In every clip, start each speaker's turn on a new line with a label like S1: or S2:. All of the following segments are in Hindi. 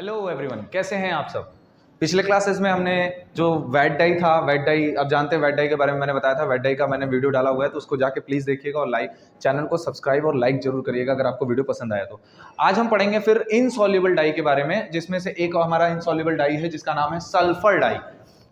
S1: हेलो एवरीवन, कैसे हैं आप सब। पिछले क्लासेस में हमने जो वेट डाई था, वेट डाई अब जानते हैं, वेट डाई के बारे में मैंने बताया था। वेट डाई का मैंने वीडियो डाला हुआ है, तो उसको जाके प्लीज़ देखिएगा और लाइक चैनल को सब्सक्राइब और लाइक जरूर करिएगा अगर आपको वीडियो पसंद आया तो। आज हम पढ़ेंगे फिर इनसॉल्युबल डाई के बारे में, जिसमें से एक हमारा इनसॉल्युबल डाई है जिसका नाम है सल्फर डाई।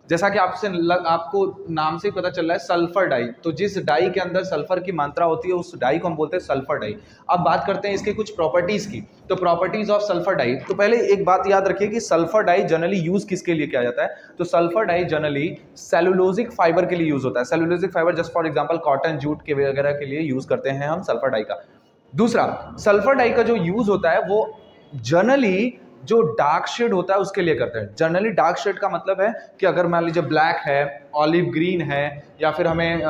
S1: जैसा कि आपको नाम से ही पता चल रहा है, सल्फर डाई। तो जिस डाई के अंदर सल्फर की मात्रा होती है उस डाई को हम बोलते हैं सल्फर डाई। अब बात करते हैं इसके कुछ प्रॉपर्टीज की। तो प्रॉपर्टीज ऑफ सल्फर डाई, तो पहले एक बात याद रखिए कि सल्फर डाई जनरली यूज किसके लिए किया जाता है। तो sulphur dye generally cellulosic fibre के लिए यूज होता है। Cellulosic fibre just for example cotton, jute के वगैरह के लिए यूज करते हैं हम सल्फर डाई का। दूसरा, सल्फर डाई का जो यूज होता है वो जनरली जो डार्क शेड होता है उसके लिए करते हैं। जनरली डार्क शेड का मतलब है कि अगर मान लीजिए ब्लैक है, ऑलिव ग्रीन है, या फिर हमें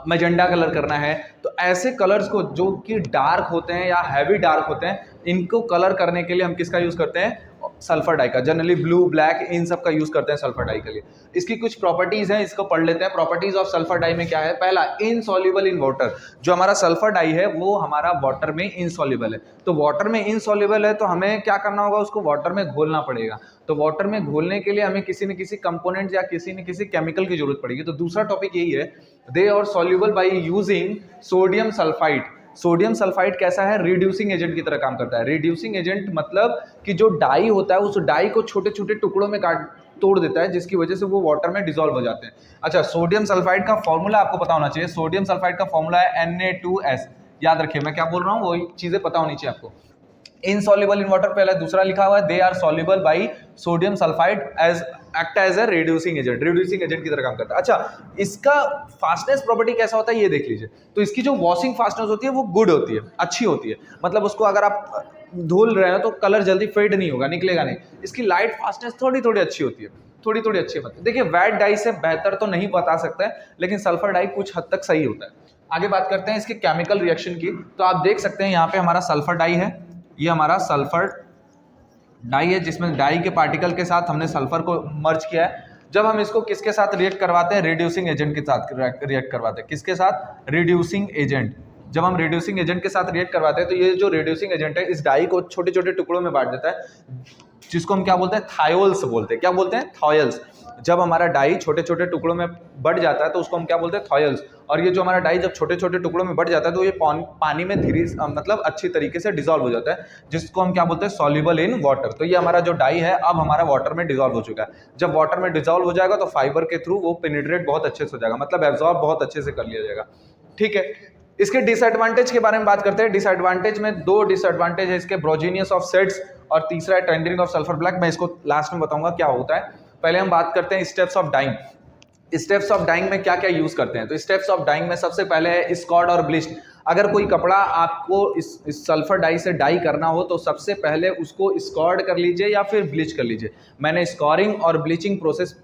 S1: मैजेंडा कलर करना है, तो ऐसे कलर्स को जो कि डार्क होते हैं या हैवी डार्क होते हैं, इनको कलर करने के लिए हम किसका यूज करते हैं, सल्फर डाई का। जनरली ब्लू, ब्लैक, इन सब का यूज करते हैं सल्फर डाई के लिए। इसकी कुछ प्रॉपर्टीज हैं, इसको पढ़ लेते हैं। प्रॉपर्टीज ऑफ सल्फर डाई में क्या है। पहला, इनसॉल्युबल इन वाटर। जो हमारा सल्फर डाई है वो हमारा वाटर में इनसॉल्युबल है। तो वाटर में इनसॉल्युबल है तो हमें क्या करना होगा, उसको वाटर में घोलना पड़ेगा। तो वाटर में घोलने के लिए हमें किसी न किसी कंपोनेंट या किसी न किसी केमिकल की जरूरत पड़ेगी। तो दूसरा टॉपिक यही है, they are soluble by using sodium sulphide. Sodium sulphide कैसा है, रिड्यूसिंग एजेंट की तरह काम करता है। रिड्यूसिंग एजेंट मतलब कि जो डाई होता है उस डाई को छोटे छोटे टुकड़ों में तोड़ देता है, जिसकी वजह से वो वाटर में डिसॉल्व हो जाते हैं। अच्छा, सोडियम सल्फाइड का फॉर्मूला आपको पता होना चाहिए। सोडियम सल्फाइड का फॉर्मूला है Na2S। याद रखिए, मैं क्या बोल रहा हूँ वही चीजें पता होनी चाहिए आपको। इनसॉल्युबल इन वाटर पहले, दूसरा लिखा हुआ है they are soluble by sodium sulphide as act as a reducing agent. Reducing agent की तरह काम करता है। अच्छा, इसका फास्टनेस प्रॉपर्टी कैसा होता है ये देख लीजिए। तो इसकी जो वॉशिंग फास्टनेस होती है वो गुड होती है, अच्छी होती है। मतलब उसको अगर आप धुल रहे हो तो कलर जल्दी फेड नहीं होगा, निकलेगा नहीं। इसकी लाइट फास्टनेस थोड़ी थोड़ी अच्छी होती है, थोड़ी थोड़ी अच्छी होती है। देखिए, वेट डाई से बेहतर तो नहीं बता सकते हैं, लेकिन सल्फर डाई कुछ हद तक सही होता है। आगे बात करते हैं इसके केमिकल रिएक्शन की। तो आप देख सकते हैं यहाँ पे हमारा सल्फर डाई है, ये हमारा सल्फर डाई है जिसमें डाई के पार्टिकल के साथ हमने सल्फर को मर्ज किया है। जब हम इसको किसके साथ रिएक्ट करवाते हैं, रिड्यूसिंग एजेंट के साथ रिएक्ट करवाते हैं। किसके साथ, रिड्यूसिंग एजेंट। जब हम रिड्यूसिंग एजेंट के साथ रिएक्ट करवाते हैं तो ये जो रिड्यूसिंग एजेंट है इस डाई को छोटे छोटे टुकड़ों में बांट देता है, जिसको हम क्या बोलते हैं, थायोल्स बोलते हैं। क्या बोलते हैं, थायोल्स। जब हमारा डाई छोटे छोटे टुकड़ों में बढ़ जाता है तो उसको हम क्या बोलते हैं, थायोल्स। और ये जो हमारा डाई जब छोटे छोटे टुकड़ों में बढ़ जाता है तो ये पानी में धीरे मतलब अच्छी तरीके से डिसॉल्व हो जाता है, जिसको हम क्या बोलते हैं, सॉल्युबल इन वाटर। तो ये हमारा जो डाई है अब हमारा वाटर में डिसॉल्व हो चुका है। जब वाटर में डिसॉल्व हो जाएगा तो फाइबर के थ्रू वो पेनिट्रेट बहुत अच्छे से हो जाएगा, मतलब एब्जॉर्ब बहुत अच्छे से कर लिया जाएगा। ठीक है, इसके डिसएडवांटेज के बारे में बात करते हैं। डिसएडवांटेज में दो डिसएडवांटेज है इसके, ब्रोजीनियस ऑफ सेट्स और तीसरा है टेंडरिंग ऑफ सल्फर ब्लैक। मैं इसको लास्ट में बताऊंगा क्या होता है। पहले हम बात करते हैं steps of dyeing. Steps of dyeing में क्या क्या यूज करते हैं। तो स्टेप्स ऑफ डाइंग में सबसे पहले है स्कॉर्ड और ब्लीच। अगर कोई कपड़ा आपको इस सल्फर डाई से डाई करना हो तो सबसे पहले उसको स्कॉर्ड कर लीजिए या फिर ब्लीच कर लीजिए। मैंने स्कॉरिंग और ब्लीचिंग प्रोसेस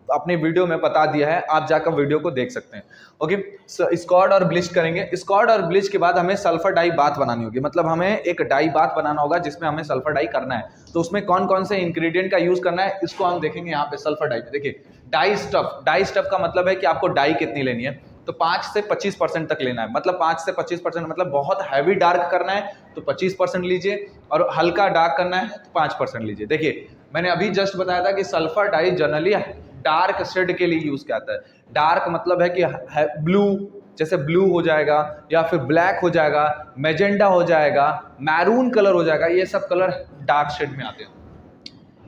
S1: अपने वीडियो में बता दिया है, आप जाकर वीडियो को देख सकते हैं। ओके, स्कॉर्ड और ब्लीच करेंगे। स्कॉर्ड और ब्लीच के बाद हमें सल्फर डाई बाथ बनानी होगी, मतलब हमें एक डाई बाथ बनाना होगा जिसमें हमें सल्फर डाई करना है। तो उसमें कौन कौन से इंग्रेडिएंट का यूज करना है इसको हम देखेंगे यहाँ पे सल्फर डाई में। देखिए, डाई स्टफ। डाई स्टफ का मतलब है कि आपको डाई कितनी लेनी है। तो 5 से 25% तक लेना है, मतलब 5 से 25%, मतलब बहुत हैवी डार्क करना है तो 25% लीजिए, और हल्का डार्क करना है तो 5% लीजिए। देखिए, मैंने अभी जस्ट बताया था कि sulphur dye generally dark shade के लिए यूज किया जाता है। डार्क मतलब है कि ब्लू, जैसे ब्लू हो जाएगा या फिर ब्लैक हो जाएगा, मैजेंडा हो जाएगा, मैरून कलर हो जाएगा, ये सब कलर डार्क शेड में आते हैं।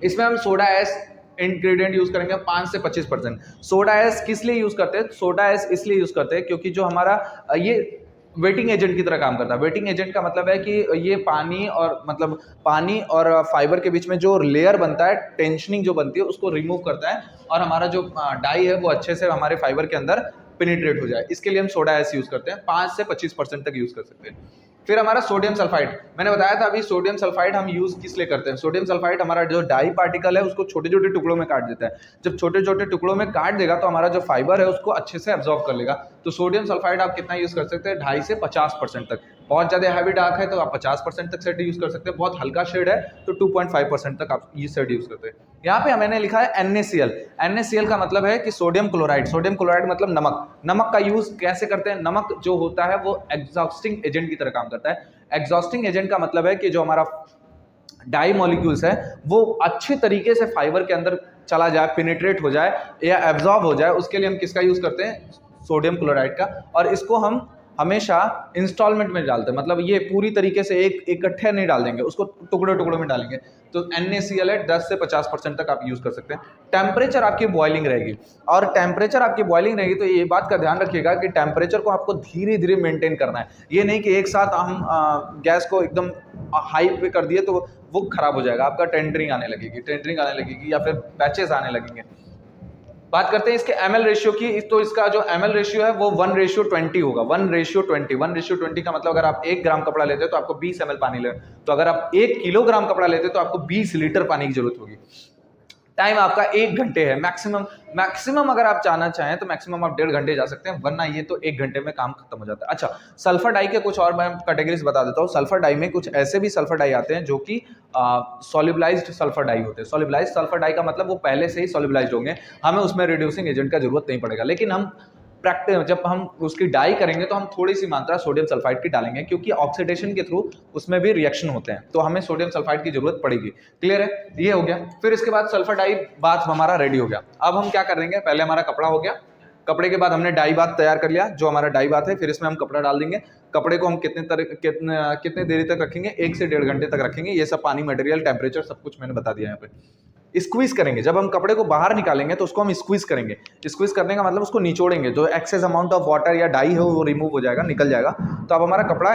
S1: इसमें हम सोडा एस इंग्रेडिएंट यूज करेंगे 5 से 25%। सोडा एस किस लिए यूज करते हैं, सोडा एस इसलिए यूज करते हैं क्योंकि जो हमारा ये वेटिंग एजेंट की तरह काम करता है। वेटिंग एजेंट का मतलब है कि ये पानी और फाइबर के बीच में जो लेयर बनता है, टेंशनिंग जो बनती है, उसको रिमूव करता है और हमारा जो डाई है वो अच्छे से हमारे फाइबर के अंदर पेनिट्रेट हो जाए। इसके लिए हम सोडा एस यूज करते हैं, 5 से 25% तक यूज कर सकते हैं। फिर हमारा सोडियम सल्फाइड, मैंने बताया था अभी सोडियम सल्फाइड हम यूज किस लिए करते हैं। सोडियम सल्फाइड हमारा जो डाई पार्टिकल है उसको छोटे छोटे टुकड़ों में काट देता है। जब छोटे छोटे टुकड़ों में काट देगा तो हमारा जो फाइबर है उसको अच्छे से एब्जॉर्ब कर लेगा। तो सोडियम सल्फाइड आप कितना यूज कर सकते हैं, 2.5 से 50% तक। बहुत ज्यादा हैवी डार्क है तो आप 50% तक सेट यूज कर सकते हैं। बहुत हल्का शेड है तो 2.5% तक आप ये सेट यूज करते हैं। यहाँ पे मैंने लिखा है NaCl। NaCl का मतलब है कि सोडियम क्लोराइड। सोडियम क्लोराइड मतलब नमक। नमक का यूज कैसे करते हैं, नमक जो होता है वो एग्जॉस्टिंग एजेंट की तरह काम करता है। एग्जॉस्टिंग एजेंट का मतलब है कि जो हमारा डाई मॉलिक्यूल्स है वो अच्छे तरीके से फाइबर के अंदर चला जाए, पेनिट्रेट हो जाए या एब्जॉर्ब हो जाए, उसके लिए हम किसका यूज़ करते हैं? सोडियम क्लोराइड का। और इसको हम हमेशा इंस्टॉलमेंट में डालते हैं, मतलब ये पूरी तरीके से एक इकट्ठे नहीं डाल देंगे, उसको टुकड़े टुकड़ों में डालेंगे। तो NaCl 10 से 50% तक आप यूज़ कर सकते हैं। टेम्परेचर आपकी बॉइलिंग रहेगी, और टेम्परेचर आपकी बॉइलिंग रहेगी तो ये बात का ध्यान रखिएगा कि टेम्परेचर को आपको धीरे धीरे मेंटेन करना है। ये नहीं कि एक साथ हम गैस को एकदम हाई पे कर दिए तो वो खराब हो जाएगा, आपका टेंडरिंग आने लगेगी या फिर पैचेस आने लगेंगे। बात करते हैं इसके ml रेशियो की, तो इसका जो ml रेशियो है वो 1:20 होगा। 1:20 का मतलब अगर आप 1 ग्राम कपड़ा लेते हैं तो आपको 20 ml पानी ले, तो अगर आप 1 किलोग्राम कपड़ा लेते हैं तो आपको 20 लीटर पानी की जरूरत होगी। टाइम आपका 1 घंटे है मैक्सिमम अगर आप चाहना चाहें तो मैक्सिमम आप 1.5 घंटे जा सकते हैं, वरना ये तो 1 घंटे में काम खत्म हो जाता है। अच्छा, सल्फर डाई के कुछ और मैं कैटेगरीज बता देता हूँ। सल्फर डाई में कुछ ऐसे भी सल्फर डाई आते हैं जो कि सॉल्युबलाइज्ड सल्फर डाई होते हैं। सॉल्युबलाइज्ड सल्फर डाई का मतलब वो पहले से ही सॉल्युबलाइज्ड होंगे, हमें उसमें रिड्यूसिंग एजेंट का जरूरत नहीं पड़ेगा। लेकिन हम प्रैक्टिस जब हम उसकी डाई करेंगे तो हम थोड़ी सी मात्रा सोडियम सल्फाइड की डालेंगे, क्योंकि ऑक्सीडेशन के थ्रू उसमें भी रिएक्शन होते हैं, तो हमें सोडियम सल्फाइड की जरूरत पड़ेगी। क्लियर है? ये हो गया। फिर इसके बाद सल्फर डाई बाथ हमारा रेडी हो गया। अब हम क्या करेंगे? पहले हमारा कपड़ा हो गया, कपड़े के बाद हमने डाई बाथ तैयार कर लिया, जो हमारा डाई बाथ है। फिर इसमें हम कपड़ा डाल देंगे। कपड़े को हम कितने देरी तक रखेंगे? 1 से 1.5 घंटे तक रखेंगे। ये सब पानी, मटेरियल, टेम्परेचर सब कुछ मैंने बता दिया यहाँ पे। स्क्वीज करेंगे, जब हम कपड़े को बाहर निकालेंगे तो उसको हम स्क्वीज करेंगे। स्क्वीज करने का मतलब उसको निचोड़ेंगे, जो एक्सेस अमाउंट ऑफ वाटर या डाई है वो रिमूव हो जाएगा, निकल जाएगा। तो अब हमारा कपड़ा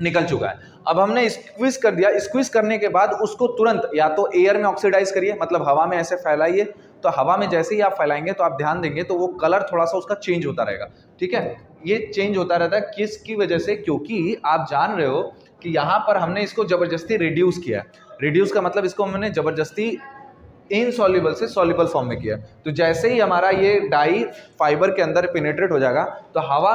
S1: निकल चुका है। अब हमने स्क्वीज कर दिया। स्क्वीज करने के बाद उसको तुरंत या तो एयर में ऑक्सीडाइज करिए, मतलब हवा में ऐसे फैलाइए। तो हवा में जैसे ही आप फैलाएंगे तो आप ध्यान देंगे तो वो कलर थोड़ा सा उसका चेंज होता रहेगा। ठीक है, ये चेंज होता रहता है किसकी वजह से? क्योंकि आप जान रहे हो कि यहाँ पर हमने इसको जबरदस्ती रिड्यूस किया। रिड्यूस का मतलब इसको हमने जबरदस्ती इनसॉल्युबल से सॉल्युबल फॉर्म में किया। तो जैसे ही हमारा ये डाई फाइबर के अंदर पेनिट्रेट हो जाएगा तो हवा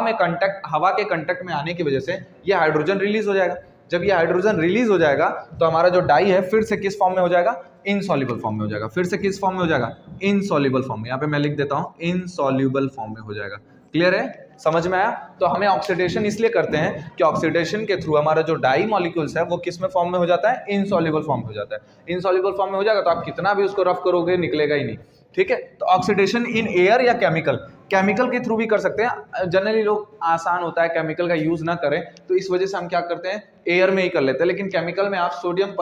S1: के कंटेक्ट में आने की वजह से ये हाइड्रोजन रिलीज हो जाएगा। जब ये हाइड्रोजन रिलीज हो जाएगा तो हमारा जो डाई है फिर से किस फॉर्म में हो जाएगा? इनसॉल्युबल फॉर्म में हो जाएगा। फिर से किस फॉर्म में हो जाएगा? इनसॉल्युबल फॉर्म में। यहाँ पे मैं लिख देता हूँ, इनसॉल्युबल फॉर्म में हो जाएगा। क्लियर है? समझ में आया? तो हमें ऑक्सीडेशन इसलिए करते हैं कि ऑक्सीडेशन के थ्रू हमारा जो डाई मॉलिक्यूल्स है वो किस में फॉर्म में हो जाता है? इनसॉल्युबल फॉर्म में हो जाता है। इनसॉल्युबल फॉर्म में हो जाएगा तो आप कितना भी उसको रफ करोगे निकलेगा ही नहीं। ठीक है, तो ऑक्सीडेशन इन एयर या केमिकल के थ्रू भी कर सकते हैं। जनरली लोग आसान होता है केमिकल का यूज ना करें, तो इस वजह से हम क्या करते हैं? एयर में ही कर लेते हैं। लेकिन केमिकल में आप सोडियम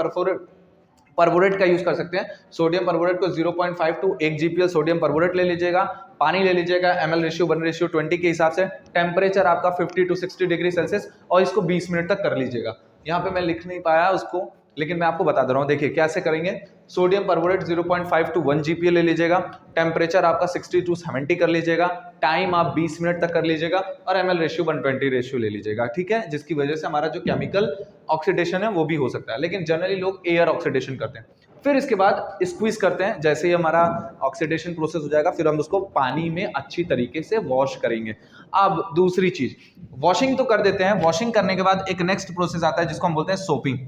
S1: परबोरेट का यूज कर सकते हैं। सोडियम परबोरेट को 0.5 to 1 GPL सोडियम परबोरेट ले लीजिएगा। पानी ले लीजिएगा ml रेशियो 1:20 के हिसाब से। टेम्परेचर आपका 50 to 60 डिग्री सेल्सियस, और इसको 20 मिनट तक कर लीजिएगा। यहाँ पे मैं लिख नहीं पाया उसको, लेकिन मैं आपको बता दे रहा हूँ। देखिए कैसे करेंगे। सोडियम परबोरेट 0.5 to 1 GPL ले लीजिएगा। टेम्परेचर आपका 60 to 70 कर लीजिएगा। टाइम आप 20 मिनट तक कर लीजिएगा, और ml रेशियो 120 रेशियो ले लीजिएगा। ठीक है, जिसकी वजह से हमारा जो केमिकल ऑक्सीडेशन है वो भी हो सकता है, लेकिन जनरली लोग एयर ऑक्सीडेशन करते हैं। फिर इसके बाद स्क्वीज करते हैं। जैसे ही हमारा ऑक्सीडेशन प्रोसेस हो जाएगा फिर हम उसको पानी में अच्छी तरीके से वॉश करेंगे। अब दूसरी चीज, वॉशिंग तो कर देते हैं। वॉशिंग करने के बाद एक नेक्स्ट प्रोसेस आता है जिसको हम बोलते हैं सोपिंग।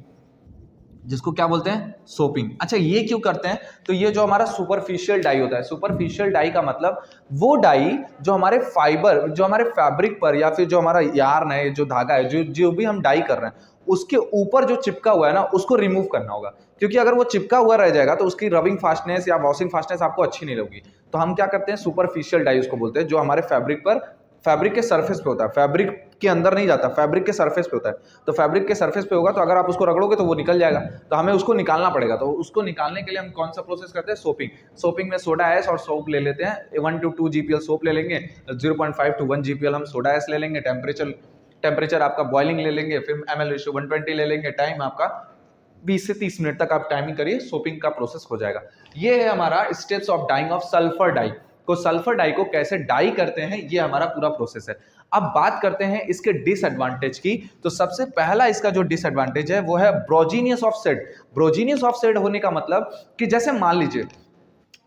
S1: जिसको क्या बोलते हैं? सोपिंग। अच्छा, ये क्यों करते हैं? तो ये जो हमारा सुपरफिशियल डाई होता है, सुपरफिशियल डाई का मतलब वो डाई जो हमारे फाइबर, जो हमारे फैब्रिक पर या फिर जो हमारा यार्न है, जो धागा है, जो भी हम डाई कर रहे हैं उसके ऊपर जो चिपका हुआ है ना, उसको रिमूव करना होगा। क्योंकि अगर वो चिपका हुआ रह जाएगा तो उसकी रबिंग फास्टनेस या वॉशिंग फास्टनेस आपको अच्छी नहीं लगेगी। तो हम क्या करते हैं? सुपरफिशियल डाई उसको बोलते हैं, जो हमारे फैब्रिक के सरफेस पे होता है। फैब्रिक के अंदर नहीं जाता, फैब्रिक के सरफेस पे होता है। तो फैब्रिक के सरफेस पे होगा तो अगर आप उसको रगड़ोगे तो वो निकल जाएगा, तो हमें उसको निकालना पड़ेगा। तो उसको निकालने के लिए हम कौन सा प्रोसेस करते हैं? सोपिंग। सोपिंग में सोडा एस और सोप ले लेते हैं। 1 to 2 GPL सोप ले लेंगे, 0.5 to 1 GPL हम सोडा एस ले लेंगे। टेम्परेचर आपका बॉइलिंग ले लेंगे, फिर ml रेशियो 120 ले लेंगे। टाइम आपका 20 से 30 मिनट तक आप टाइमिंग करिए, सोपिंग का प्रोसेस हो जाएगा। ये है हमारा steps of dyeing of sulphur dye. को सल्फर डाई को कैसे डाई करते हैं, ये हमारा पूरा प्रोसेस है। अब बात करते हैं इसके डिसएडवांटेज की। तो सबसे पहला इसका जो डिसएडवांटेज है वो है ब्रोजीनियस ऑफ शेड। ब्रोजीनियस ऑफ शेड होने का मतलब कि जैसे मान लीजिए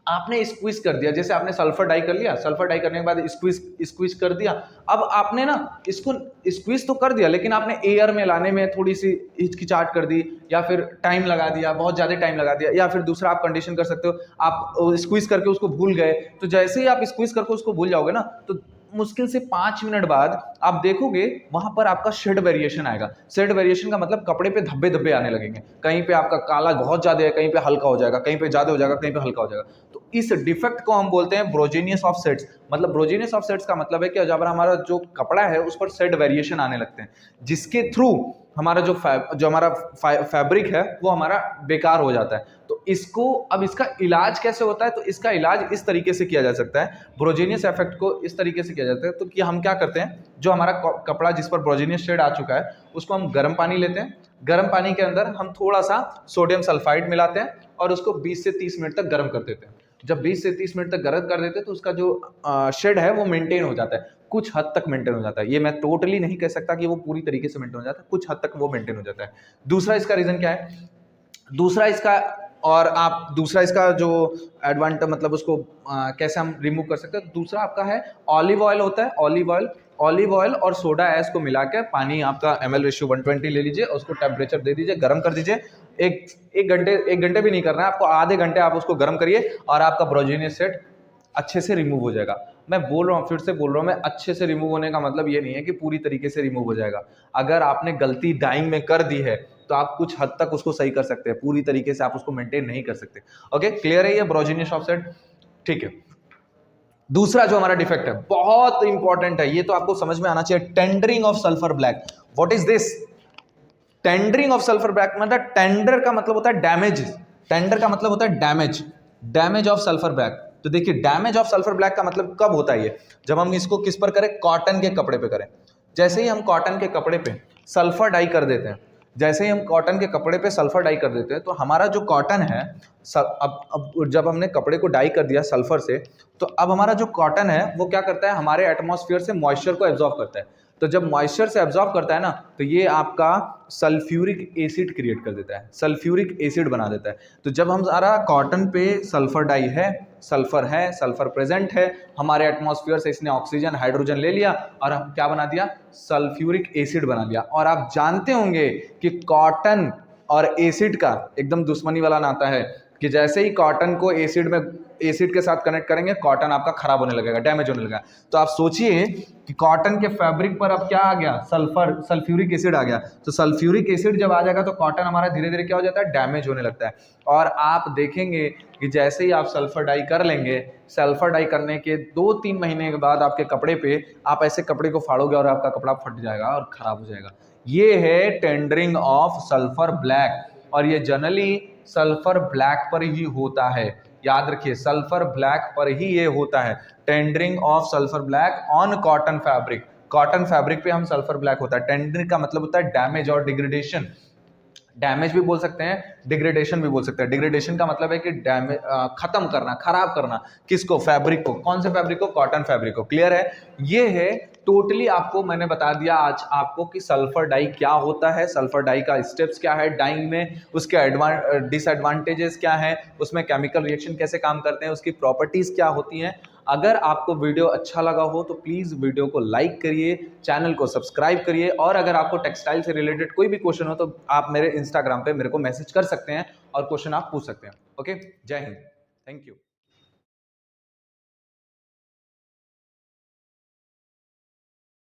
S1: आपने स्क्वीज कर दिया, जैसे आपने सल्फर डाई कर लिया, सल्फर डाई करने के बाद स्क्वीज कर दिया। अब आपने ना इसको स्क्वीज तो कर दिया, लेकिन आपने एयर में लाने में थोड़ी सी हिचकिचाहट कर दी, या फिर टाइम लगा दिया, बहुत ज़्यादा टाइम लगा दिया, या फिर दूसरा आप कंडीशन कर सकते हो, आप स्क्वीज करके उसको भूल गए। तो जैसे ही आप स्क्वीज करके उसको भूल जाओगे ना, तो मुश्किल से 5 मिनट बाद आप देखोगे वहां पर आपका शेड वेरिएशन आएगा। शेड वेरिएशन का मतलब कपड़े पे धब्बे धब्बे आने लगेंगे, कहीं पे आपका काला बहुत ज्यादा है, कहीं पे हल्का हो जाएगा, कहीं पे ज्यादा हो जाएगा, कहीं पे हल्का हो जाएगा। तो इस डिफेक्ट को हम बोलते हैं ब्रोजीनियस ऑफ शेड्स। मतलब ब्रोजीनियस ऑफ शेड्स का मतलब है कि जब हमारा जो कपड़ा है उस पर शेड वेरिएशन आने लगते हैं, जिसके थ्रू हमारा जो हमारा फैब्रिक है वो हमारा बेकार हो जाता है। तो इसको अब इसका इलाज कैसे होता है? तो इसका इलाज इस तरीके से किया जा सकता है, ब्रोजीनियस इफेक्ट को इस तरीके से किया जाता है। तो कि हम क्या करते हैं, जो हमारा कपड़ा जिस पर ब्रोजीनियस शेड आ चुका है उसको हम गर्म पानी लेते हैं, गर्म पानी के अंदर हम थोड़ा सा सोडियम सल्फाइड मिलाते हैं और उसको 20 से 30 मिनट तक गर्म कर देते हैं। जब 20 से 30 मिनट तक गर्म कर देते हैं तो उसका जो शेड है वो मेंटेन हो जाता है, कुछ हद तक मेंटेन हो जाता है। ये मैं टोटली नहीं कह सकता कि वो पूरी तरीके से मेंटेन हो जाता है, कुछ हद तक वो मेंटेन हो जाता है। दूसरा इसका रीजन क्या है? दूसरा इसका जो एडवांटेज मतलब उसको कैसे हम रिमूव कर सकते हैं, दूसरा आपका है ऑलिव ऑयल होता है। ऑलिव ऑयल और सोडा ऐश को मिला के पानी आपका ml रेशियो 120 ले लीजिए, उसको टेम्परेचर दे दीजिए, गर्म कर दीजिए। एक घंटे भी नहीं करना है आपको, आधे घंटे आप उसको गर्म करिए और आपका ब्रोजीनियस शेड अच्छे से रिमूव हो जाएगा। मैं बोल रहा हूँ, फिर से बोल रहा हूँ, मैं अच्छे से रिमूव होने का मतलब ये नहीं है कि पूरी तरीके से रिमूव हो जाएगा। अगर आपने गलती डाइंग में कर दी है तो आप कुछ हद तक उसको सही कर सकते हैं, पूरी तरीके से आप उसको मेंटेन नहीं कर सकते। ओके, क्लियर है ये ब्रोजीनियस ऑफ शेड? ठीक है। दूसरा जो हमारा डिफेक्ट है बहुत इंपॉर्टेंट है, ये तो आपको समझ में आना चाहिए, tendering of sulphur black. What is this? Tendering of sulphur black मतलब टेंडर का मतलब होता है डैमेज, टेंडर का मतलब होता है डैमेज ऑफ सल्फर ब्लैक। तो देखिए डैमेज ऑफ सल्फर ब्लैक का मतलब कब होता है ये? जब हम इसको किस पर करें? कॉटन के कपड़े पे करें। जैसे ही हम कॉटन के कपड़े पे सल्फर डाई कर देते हैं, जैसे ही हम कॉटन के कपड़े पे सल्फर डाई कर देते हैं तो हमारा जो कॉटन है, अब जब हमने कपड़े को डाई कर दिया सल्फर से, तो अब हमारा जो कॉटन है वो क्या करता है, हमारे एटमॉस्फेयर से मॉइस्चर को एब्जॉर्ब करता है। तो जब मॉइस्चर से एब्जॉर्ब करता है ना, तो ये आपका सल्फ्यूरिक एसिड क्रिएट कर देता है, सल्फ्यूरिक एसिड बना देता है। तो जब हम सारा कॉटन पे सल्फर डाई है, सल्फर प्रेजेंट है, हमारे एटमॉस्फेयर से इसने ऑक्सीजन हाइड्रोजन ले लिया और हम क्या बना दिया? सल्फ्यूरिक एसिड बना दिया। और आप जानते होंगे कि कॉटन और एसिड का एकदम दुश्मनी वाला नाता है, कि जैसे ही कॉटन को एसिड के साथ कनेक्ट करेंगे, कॉटन आपका खराब होने लगेगा, डैमेज होने लगेगा। तो आप सोचिए कि कॉटन के फैब्रिक पर अब क्या आ गया? सल्फ्यूरिक एसिड आ गया। तो सल्फ्यूरिक एसिड जब आ जाएगा तो कॉटन हमारा धीरे धीरे क्या हो जाता है? डैमेज होने लगता है। और आप देखेंगे कि जैसे ही आप सल्फर डाई कर लेंगे, सल्फर डाई करने के 2-3 महीने के बाद आपके कपड़े पे आप ऐसे कपड़े को फाड़ोगे और आपका कपड़ा फट जाएगा और खराब हो जाएगा। ये है टेंडरिंग ऑफ सल्फर ब्लैक, और ये जनरली सल्फर ब्लैक पर ही होता है। याद रखिए, सल्फर ब्लैक पर ही ये होता है, tendering of sulphur black on cotton fabric. Cotton fabric पे हम सल्फर ब्लैक होता है। टेंडरिंग का मतलब होता है डैमेज और डिग्रेडेशन। डैमेज भी बोल सकते हैं, डिग्रेडेशन भी बोल सकते हैं। डिग्रेडेशन का मतलब है कि डैमेज, खत्म करना, खराब करना। किसको? फैब्रिक को। कौन से फैब्रिक को? कॉटन फैब्रिक को। क्लियर है? ये है टोटली आपको मैंने बता दिया आज आपको कि सल्फर डाई क्या होता है, सल्फर डाई का स्टेप्स क्या है डाइंग में, उसके डिसएडवांटेजेस क्या है, उसमें केमिकल रिएक्शन कैसे काम करते हैं, उसकी प्रॉपर्टीज क्या होती हैं। अगर आपको वीडियो अच्छा लगा हो तो प्लीज़ वीडियो को लाइक करिए, चैनल को सब्सक्राइब करिए, और अगर आपको टेक्सटाइल से रिलेटेड कोई भी क्वेश्चन हो तो आप मेरे इंस्टाग्राम पे मेरे को मैसेज कर सकते हैं और क्वेश्चन आप पूछ सकते हैं। ओके, जय हिंद, थैंक यू।